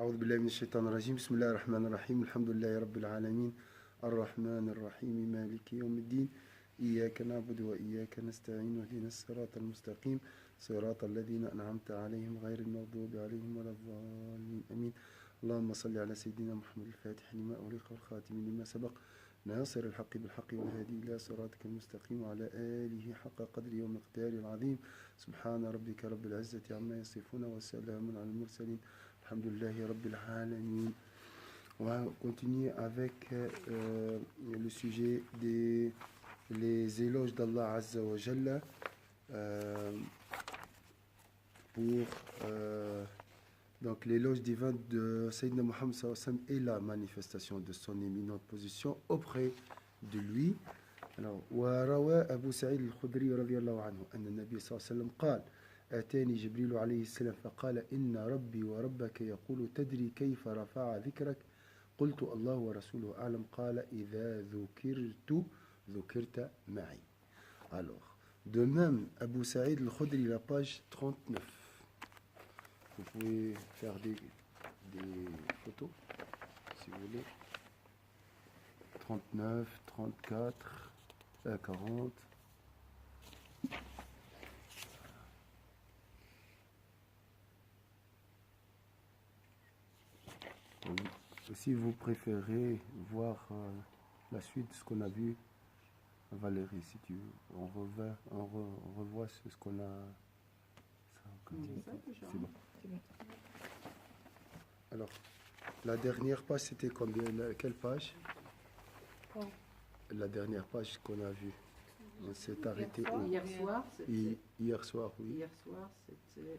أعوذ بالله من الشيطان الرجيم بسم الله الرحمن الرحيم الحمد لله رب العالمين الرحمن الرحيم مالك يوم الدين إياك نعبد وإياك نستعين واهدنا الصراط المستقيم صراط الذين أنعمت عليهم غير المغضوب عليهم ولا الضالين آمين اللهم صل على سيدنا محمد الفاتح لما أغلق والخاتم لما سبق ناصر الحق بالحق والهادي إلى صراطك المستقيم وعلى آله حق قدره ومقداره العظيم سبحان ربك رب العزة عما يصفون وسلام على المرسلين الحمد لله رب العالمين. On va continuer avec le sujet des les éloges d'Allah Azza wa Jalla pour donc l'éloge divin de Sayyidina Muhammad sallallahu alayhi wa sallam et la manifestation de son éminente position auprès de lui. Alors, وروى أبو سعيد الخدري رضي الله عنه أن النبي صلى الله عليه وسلم قال آتاني جبريل عليه السلام فقال إن ربي وربك يقول تدري كيف رفع ذكرك قلت الله ورسوله أعلم قال إذا ذكرت معي. Alors, de même, Abu Saïd al-Khudri, la page 39. Vous pouvez faire des photos, si vous voulez. 39, 34, 40. Si vous préférez voir la suite de ce qu'on a vu, Valérie, si tu veux, on revoit ce qu'on a. C'est bon. Alors, la dernière page, c'était combien? Quelle page? La dernière page qu'on a vue. On s'est arrêté où? Hier soir, hier soir, oui. Hier soir, c'était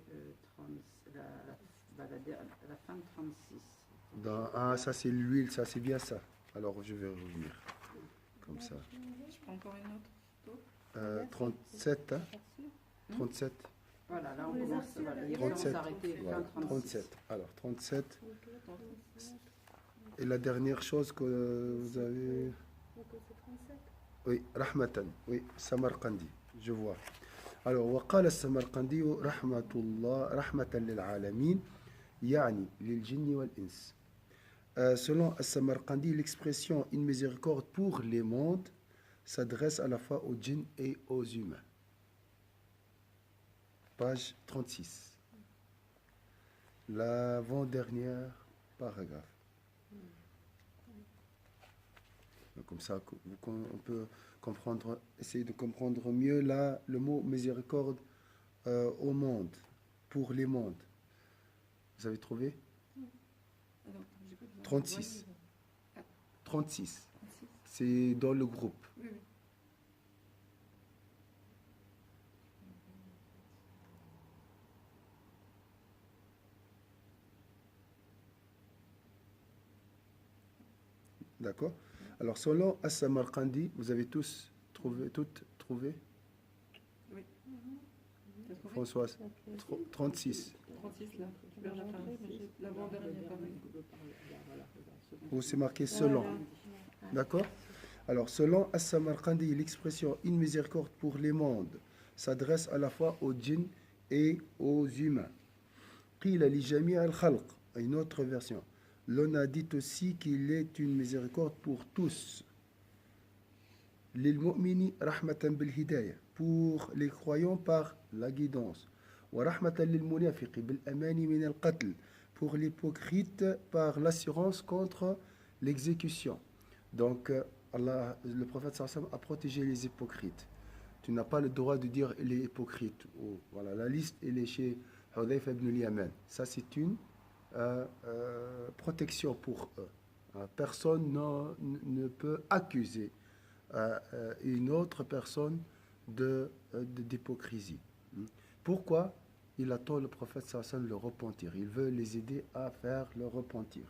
la fin de 36. Ça c'est l'huile, ça c'est bien ça. Alors je vais revenir. Comme ça. Je prends encore une autre photo. 37, hein? 37. Voilà, là on commence. Voilà, hier 37. soir, on s'est arrêté Voilà, fin 36. 37. Alors 37. Et la dernière chose que vous avez. Oui, Rahmatan. Oui, Samarqandi. Je vois. Alors, وقال السمرقندي رحمة الله رحمة للعالمين يعني للجن والإنس. Selon As-Samarqandi, l'expression une miséricorde pour les mondes s'adresse à la fois aux djinns et aux humains. Page 36. L'avant-dernière paragraphe. Comme ça, on peut comprendre, essayer de comprendre mieux là le mot miséricorde au monde, pour les mondes. Vous avez trouvé? 36. 36. C'est dans le groupe. Oui, oui. D'accord? Alors, selon As-Samarqandi, vous avez tous trouvé, toutes trouvé? Oui. Françoise, 36. 36 là, vers la fin. L'avant-dernière pareil. Où c'est marqué selon. D'accord? Alors, selon As-Samarqandi, l'expression une miséricorde pour les mondes s'adresse à la fois aux djinns et aux humains. Qila li jami' al-khalq, une autre version. L'on a dit aussi qu'il est une miséricorde pour tous. Lil mu'mini rahmatan bil hidayah, pour les croyants par la guidance. Wa rahmatan lil munafiqi bil amani min al qatl, pour l'hypocrite par l'assurance contre l'exécution. Donc, Allah, le prophète sallallahu alayhi wa sallam a protégé les hypocrites. Tu n'as pas le droit de dire les hypocrites. Voilà, la liste elle est chez Hudayfa ibn al-Yaman. Ça, c'est une protection pour eux. Personne ne peut accuser une autre personne d'hypocrisie. Pourquoi? Il attend le prophète sallallahu alayhi wa sallam le repentir. Il veut les aider à faire le repentir.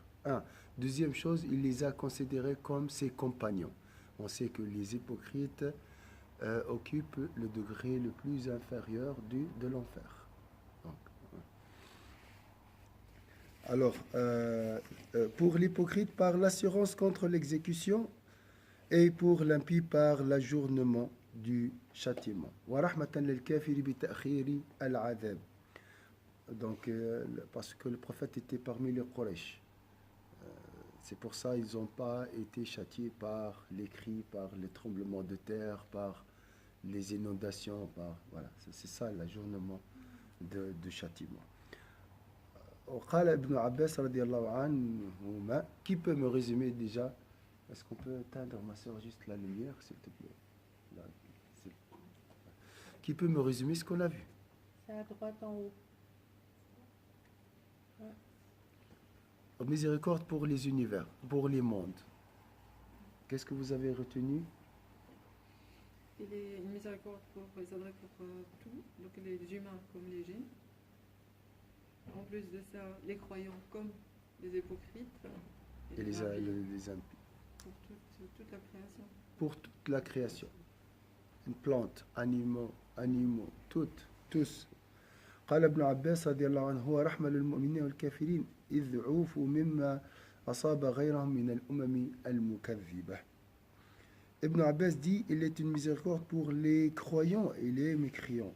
Deuxième chose, il les a considérés comme ses compagnons. On sait que les hypocrites occupent le degré le plus inférieur de l'enfer. Alors, pour l'hypocrite par l'assurance contre l'exécution et pour l'impie par l'ajournement du châtiment. Wa rahmatan lil kafiri bi ta'khiri al-'adhab. Donc, parce que le prophète était parmi les Quraysh. C'est pour ça qu'ils n'ont pas été châtiés par les cris, par les tremblements de terre, par les inondations, par voilà, c'est ça l'ajournement de châtiment. وقال ابن عباس رضي الله عنهما, qui peut me résumer déjà? Est-ce qu'on peut éteindre, ma soeur, juste la lumière, s'il te plaît? Là, qui peut me résumer ce qu'on a vu? C'est à droite en haut. Miséricorde pour les univers, pour les mondes. Qu'est-ce que vous avez retenu? Il est une miséricorde pour les adresses pour tout, donc les humains comme les djinns. En plus de ça, les croyants comme les hypocrites. Et les impies. Pour toute la création. Pour toute la création. Une plante, animaux, tous. قال ابن عباس رضي الله عنه هو رحمة للمؤمنين والكافرين إذ عوفوا مما أصاب غيرهم من الأمم المكذبة. Ibn Abbas dit, il est une miséricorde pour les croyants et les mécréants,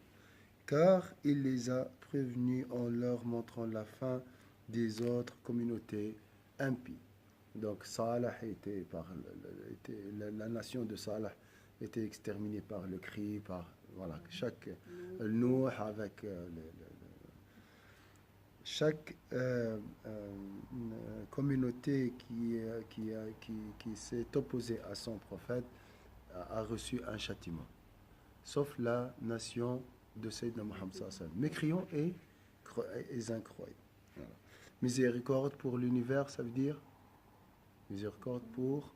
car il les a prévenus en leur montrant la fin des autres communautés impies. Donc Salah la nation de Salah était exterminée par le cri, par voilà, chaque Nuh avec chaque communauté qui s'est opposée à son prophète a reçu un châtiment, sauf la nation de Sayyidina Muhammad sallallahu alayhi wa sallam, mécréants et incroyants. Voilà. Miséricorde pour l'univers, ça veut dire miséricorde pour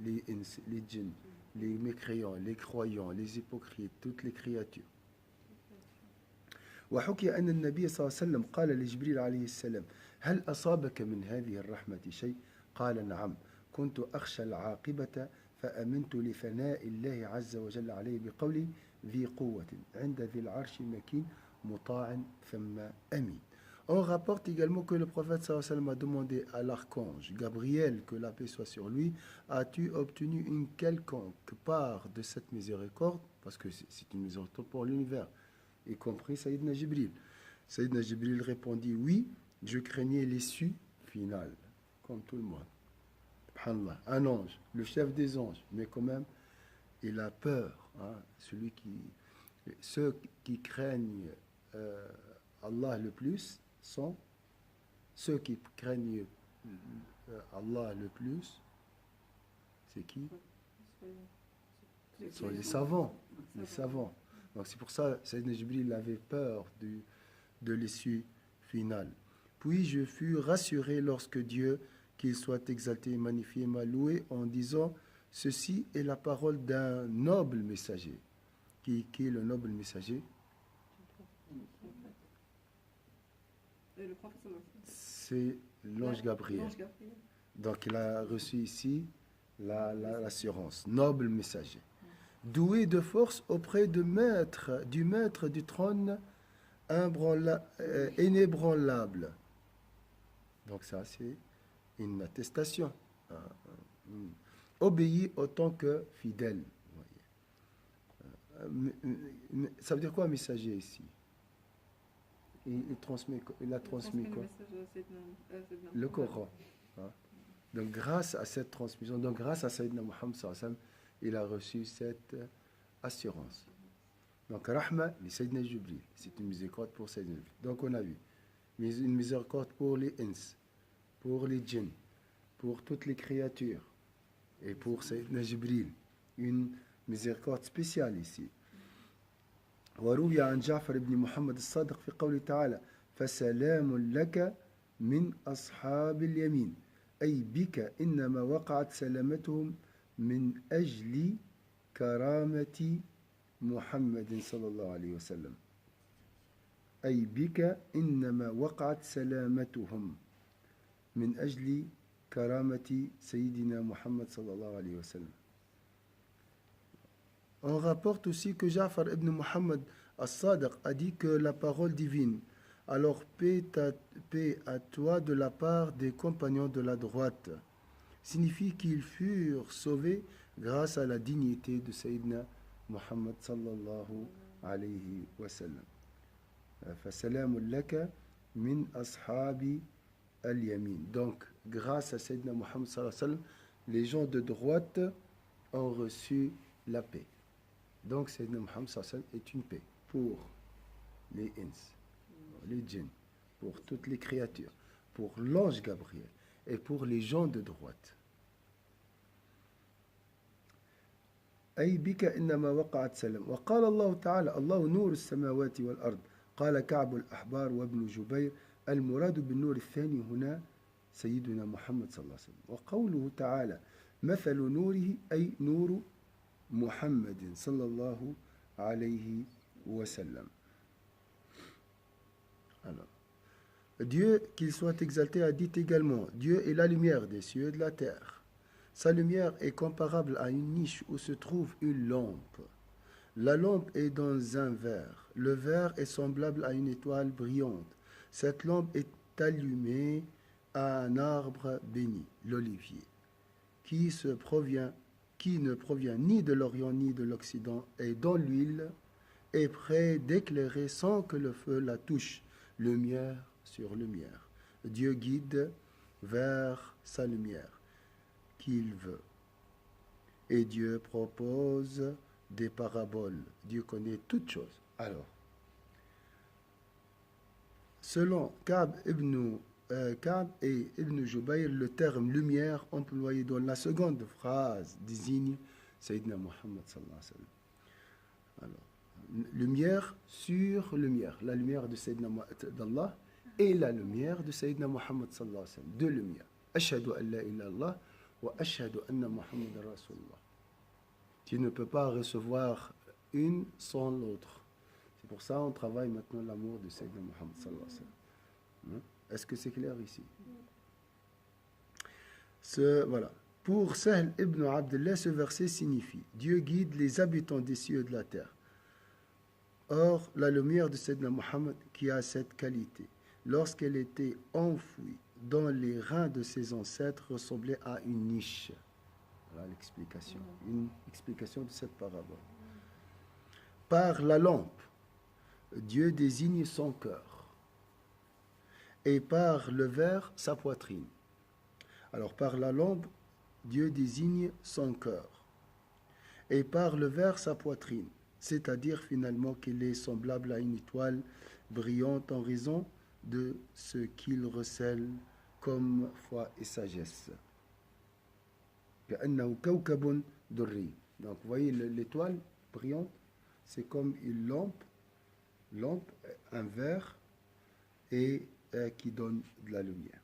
les djinns, les mécréants, les croyants, les hypocrites, toutes les créatures. وحكي أن النبي صلى الله عليه وسلم قال لجبريل عليه السلام هل أصابك من هذه الرحمة شيء؟ قال نعم كنت أخشى العاقبة فأمنت لثناء الله عز وجل عليه بقوله ذي قوة عند ذي العرش مكين مطاع ثم أمين. On rapporte également que le prophète sallallahu alayhi wa sallam a demandé à l'archange Gabriel, que la paix soit sur lui, as-tu obtenu une quelconque part de cette miséricorde? Parce que c'est une miséricorde pour l'univers, y compris Sayyidina Jibril. Sayyidina Jibril répondit oui, je craignais l'issue finale, comme tout le monde. Subhanallah, un ange, le chef des anges, mais quand même, il a peur. Hein, ceux qui craignent Allah le plus sont ceux qui craignent Allah le plus. C'est qui? Ce sont les savants. Les savants. Donc c'est pour ça que Sayyidina Jibril avait peur de l'issue finale. Puis je fus rassuré lorsque Dieu, qu'il soit exalté et magnifié, m'a loué en disant ceci est la parole d'un noble messager. Qui est le noble messager? C'est l'ange Gabriel. Donc il a reçu ici l'assurance. Noble messager. Doué de force auprès du maître du trône inébranlable. Donc ça c'est une attestation. Obéi autant que fidèle. Ça veut dire quoi un messager ici? Il a transmis quoi? Le Coran. Hein? Donc grâce à cette transmission, donc grâce à Sayyidina Muhammad sallallahu alayhi wa sallam, il a reçu cette assurance. Donc Rahma, les Sayyidina Jibril, c'est une miséricorde pour Sayyidina Jibril. Donc on a vu une miséricorde pour les ins, pour les djinns, pour toutes les créatures, et pour Sayyidina Jibril, une miséricorde spéciale ici. وروي عن جعفر بن محمد الصادق في قوله تعالى فسلام لك من أصحاب اليمين أي بك إنما وقعت سلامتهم من أجل كرامة محمد صلى الله عليه وسلم أي بك إنما وقعت سلامتهم من أجل كرامة سيدنا محمد صلى الله عليه وسلم. On rapporte aussi que Ja'far ibn Muhammad as-Sadiq a dit que la parole divine, alors paix à toi de la part des compagnons de la droite, signifie qu'ils furent sauvés grâce à la dignité de Sayyidina Muhammad sallallahu alayhi wa sallam. فَسَلَامٌ لَكَ مِنْ أَصْحَابِ الْيَمِينَ. Donc, grâce à Sayyidina Muhammad sallallahu alayhi wa sallam, les gens de droite ont reçu la paix. Donc, Sayyidina Muhammad sallallahu alayhi wa sallam est une paix pour les ins, les djinns, pour toutes les créatures, pour l'ange Gabriel et pour les gens de droite. أي بك إنما وقعت سلم. وقال الله تعالى الله نور السماوات والأرض. قال كعب الأحبار وابن جبير المراد بالنور الثاني هنا سيدنا محمد صلى الله عليه وسلم. وقوله تعالى مثل نوره أي نور محمد صلى الله عليه وسلم. Alors, Dieu, qu'il soit exalté, a dit également Dieu est la lumière des cieux et de la terre. Sa lumière est comparable à une niche où se trouve une lampe. La lampe est dans un verre. Le verre est semblable à une étoile brillante. Cette lampe est allumée à un arbre béni, l'olivier, qui ne provient ni de l'Orient ni de l'Occident, et dont l'huile est près d'éclairer sans que le feu la touche, lumière sur lumière. Dieu guide vers sa lumière qu'il veut. Et Dieu propose des paraboles. Dieu connaît toutes choses. Alors, selon Ka'b et Ibn Jubayr, le terme lumière employé dans la seconde phrase désigne Sayyidina Muhammad sallallahu alayhi wa sallam. Alors, lumière sur lumière, la lumière de Sayyidina d'Allah et la lumière de Sayyidina Muhammad sallallahu alayhi wa sallam. Deux lumières. Ashhadu an la ilaha illallah wa ashhadu anna Muhammadan Rasulullah. Tu ne peux pas recevoir une sans l'autre. C'est pour ça qu'on travaille maintenant l'amour de Sayyidina Muhammad sallallahu alayhi wa sallam. Est-ce que c'est clair ici? Voilà. Pour Sahl ibn Abdullah, ce verset signifie Dieu guide les habitants des cieux et de la terre. Or, la lumière de Sayyidina Muhammad, qui a cette qualité, lorsqu'elle était enfouie dans les reins de ses ancêtres, ressemblait à une niche. Voilà l'explication. Une explication de cette parabole. Par la lampe, Dieu désigne son cœur. Et par le verre, sa poitrine. Alors, par la lampe, Dieu désigne son cœur. Et par le verre, sa poitrine. C'est-à-dire finalement qu'il est semblable à une étoile brillante en raison de ce qu'il recèle comme foi et sagesse. Donc, vous voyez l'étoile brillante, c'est comme une lampe, un verre, et qui donne de la lumière.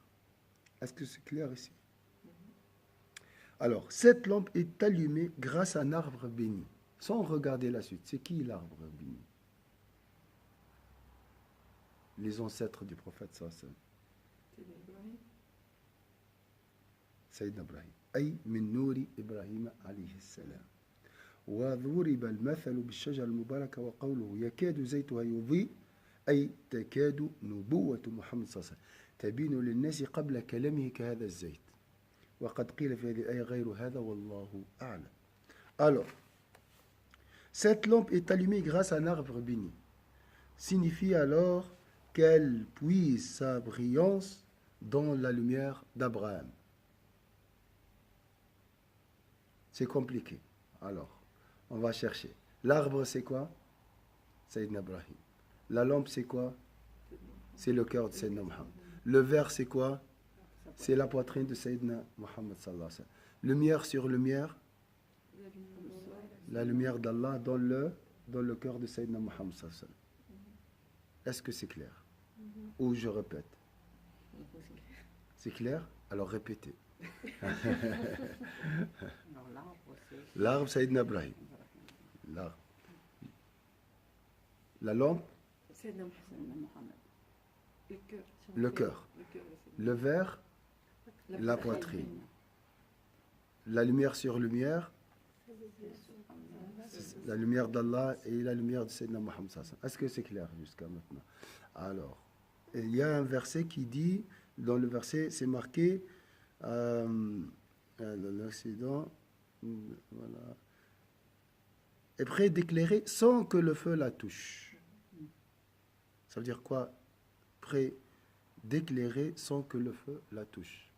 Est-ce que c'est clair ici? Alors, cette lampe est allumée grâce à un arbre béni. Sans regarder la suite, c'est qui l'arbre béni? Les ancêtres du prophète sallallahu alayhi wa sallam. Sayyidina Ibrahim. أي من نور إبراهيم عليه السلام. وضرب المثل بالشجرة المباركة وقوله يكاد زيتها يضيء أي تكاد نبوة محمد صلى الله عليه وسلم تبين للناس قبل كلامه كهذا الزيت. وقد قيل في هذه الآية غير هذا والله أعلم. Alors, cette lampe est allumée grâce à un arbre béni. Signifie alors qu'elle puise sa brillance dans la lumière d'Abraham. C'est compliqué. Alors, on va chercher. L'arbre, c'est quoi? Sayyidina Ibrahim. La lampe, c'est quoi? C'est le cœur de Sayyidina Muhammad. Le verre, c'est quoi? C'est la poitrine de Sayyidina Muhammad sallallahu alayhi wa sallam. Lumière sur lumière, la lumière d'Allah dans le cœur de Sayyidina Muhammad sallallahu alayhi wa sallam. Est-ce que c'est clair? Ou je répète? C'est clair? Alors répétez. L'arbre, Sayyidina Ibrahim. L'arbre. La lampe, le cœur. Le verre, la poitrine. La lumière sur lumière, la lumière d'Allah et la lumière de Sayyidina Muhammad. Est-ce que c'est clair jusqu'à maintenant? Alors, il y a un verset qui dit, dans le verset, c'est marqué, l'accident, voilà, est prêt d'éclairer sans que le feu la touche. Ça veut dire quoi? Près d'éclairer sans que le feu la touche.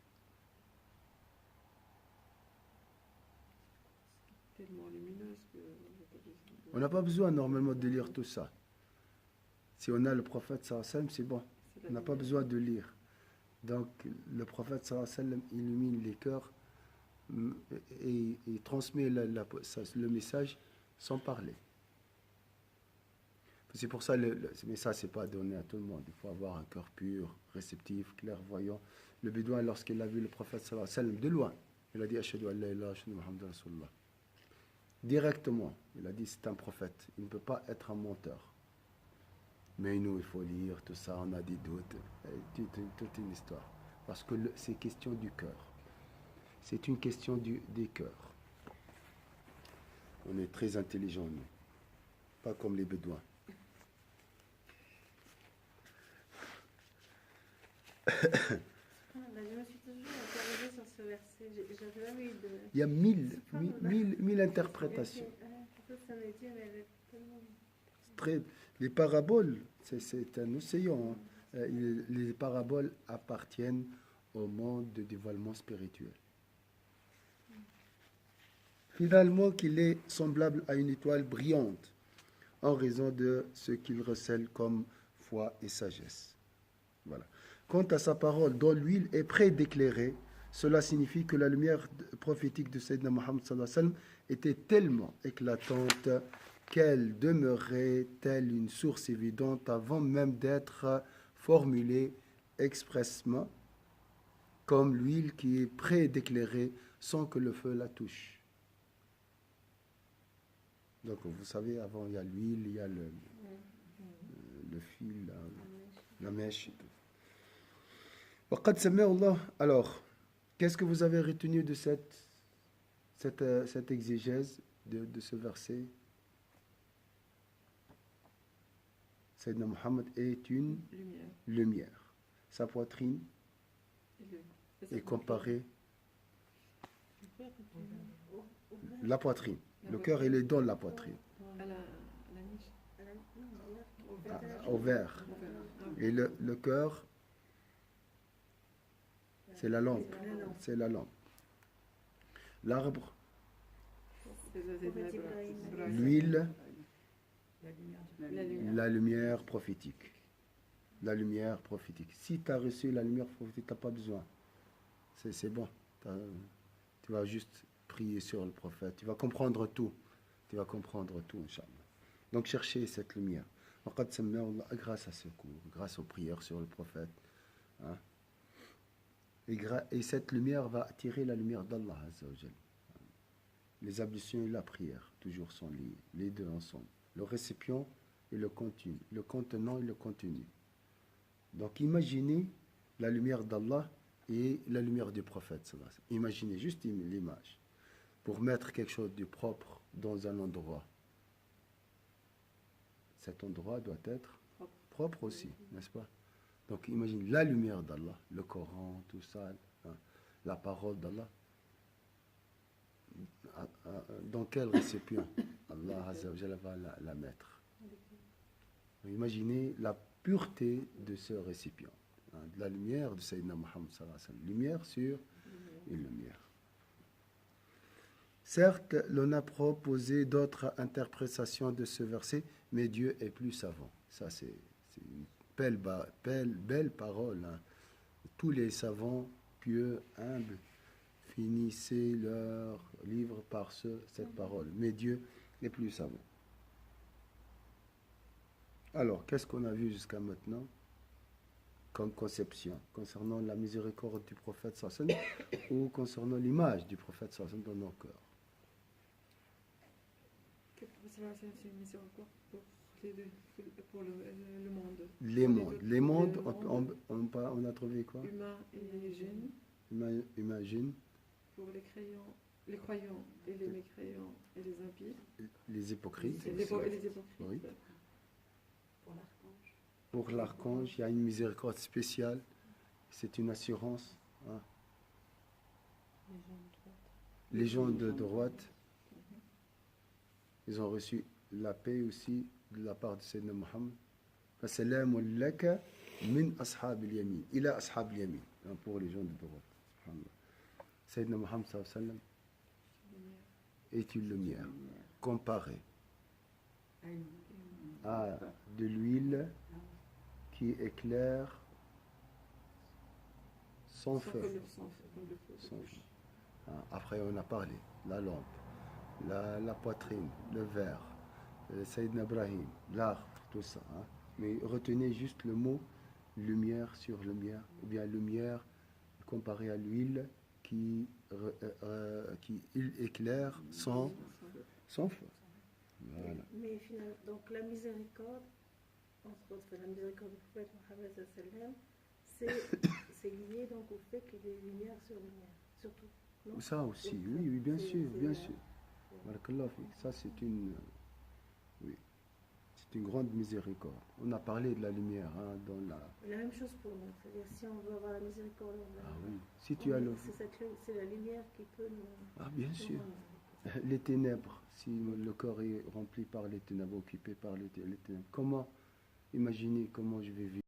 Tellement lumineuse que... On n'a pas besoin normalement de lire tout ça. Si on a le prophète sallallahu alayhi wa sallam, c'est bon. On n'a pas besoin de lire. Donc le prophète sallallahu alayhi wa sallam illumine les cœurs et transmet le message sans parler. C'est pour ça, mais ça, c'est pas donné à tout le monde. Il faut avoir un cœur pur, réceptif, clairvoyant. Le bédouin, lorsqu'il a vu le prophète sallallahu alayhi wa sallam de loin, il a dit Ashhadu an la ilaha illallah, ashhadu anna Muhammadan rasulullah. Directement, il a dit c'est un prophète. Il ne peut pas être un menteur. Mais nous, il faut lire tout ça, on a des doutes. Toute une histoire. Parce que c'est question du cœur. C'est une question des cœurs. On est très intelligents, nous. Pas comme les bédouins. Je me suis toujours interrogée sur ce verset. J'avais même eu de... Il y a mille interprétations. Les paraboles, c'est un océan. Hein. Les paraboles appartiennent au monde de dévoilement spirituel. Finalement, qu'il est semblable à une étoile brillante en raison de ce qu'il recèle comme foi et sagesse. Voilà. Quant à sa parole, dont l'huile est près d'éclairer, cela signifie que la lumière prophétique de Sayyidina Muhammad sallallahu alayhi wa sallam était tellement éclatante qu'elle demeurait telle une source évidente avant même d'être formulée expressement, comme l'huile qui est près d'éclairer sans que le feu la touche. Donc vous savez, avant il y a l'huile, il y a le fil, la mèche et tout. Alors, qu'est-ce que vous avez retenu de cette exégèse de ce verset? Sayyidina Muhammad est une lumière. Sa poitrine est comparée. La poitrine. Le cœur, il est dans la poitrine. Au vert. Et le cœur, c'est la lampe. C'est la lampe. L'arbre, l'huile, la lumière prophétique. La lumière prophétique. Si tu as reçu la lumière prophétique, tu n'as pas besoin. C'est bon. Tu vas juste prier sur le prophète. Tu vas comprendre tout. Tu vas comprendre tout, Inch'Allah. Donc cherchez cette lumière. Grâce à ce cours, grâce aux prières sur le prophète. Hein? Et cette lumière va attirer la lumière d'Allah Azza wa Jal. Les ablutions et la prière, toujours sont liés, les deux ensemble. Le récipient et le contenu, le contenant et le contenu. Donc imaginez la lumière d'Allah et la lumière du prophète. Imaginez juste l'image. Pour mettre quelque chose de propre dans un endroit, cet endroit doit être propre aussi, n'est-ce pas? Donc imagine la lumière d'Allah, le Coran, tout ça, hein, la parole d'Allah. Dans quel récipient Allah Azza wa Jalla va la mettre? Imaginez la pureté de ce récipient, hein, de la lumière de Sayyidina Muhammad sallallahu alayhi wa sallam. Lumière sur une lumière. Certes, l'on a proposé d'autres interprétations de ce verset, mais Dieu est plus savant. Ça, c'est une belle parole. Hein. Tous les savants pieux, humbles, finissaient leur livre par cette parole. Mais Dieu est plus savant. Alors, qu'est-ce qu'on a vu jusqu'à maintenant comme conception concernant la miséricorde du prophète sallallahu alayhi wa sallam ou concernant l'image du prophète sallallahu alayhi wa sallam dans nos cœurs? C'est une miséricorde pour les deux, pour le monde. Les mondes, on a trouvé quoi? Humain et jeunes. Humain, jeunes. Pour les croyants et les mécréants et les impies. Les hypocrites. Et les hypocrites. Oui. Pour l'archange. Pour l'archange, il y a une miséricorde spéciale. C'est une assurance. Hein. Les gens de droite, ils ont reçu la paix aussi de la part de Sayyidina Muhammad فسلام لك من أصحاب اليمين إلى أصحاب اليمين. Pour les gens de droite. Subhanallah. Sayyidina Muhammad sallallahu alayhi wa sallam est une lumière comparée à de l'huile qui éclaire sans feu. Sans feu. Après, on a parlé la lampe, la poitrine, le verre, Sayyidina Ibrahim, l'arbre, tout ça. Mais retenez juste le mot lumière sur lumière, ou bien lumière comparée à l'huile qui éclaire sans feu. Voilà. Mais finalement, donc la miséricorde, entre autres, la miséricorde du prophète Mohammed sallam, c'est lié donc au fait qu'il y ait lumière sur lumière, surtout. Non? Ça aussi, oui, oui, bien sûr, bien sûr. Barakallah fik. Ça, c'est une grande miséricorde. On a parlé de la lumière dans la... La même chose pour nous, c'est-à-dire si on veut avoir la miséricorde, oui. Si tu as le... c'est la lumière qui peut nous... Ah, bien sûr. Les ténèbres, si le corps est rempli par les ténèbres, occupé par les ténèbres, comment imaginer comment je vais vivre?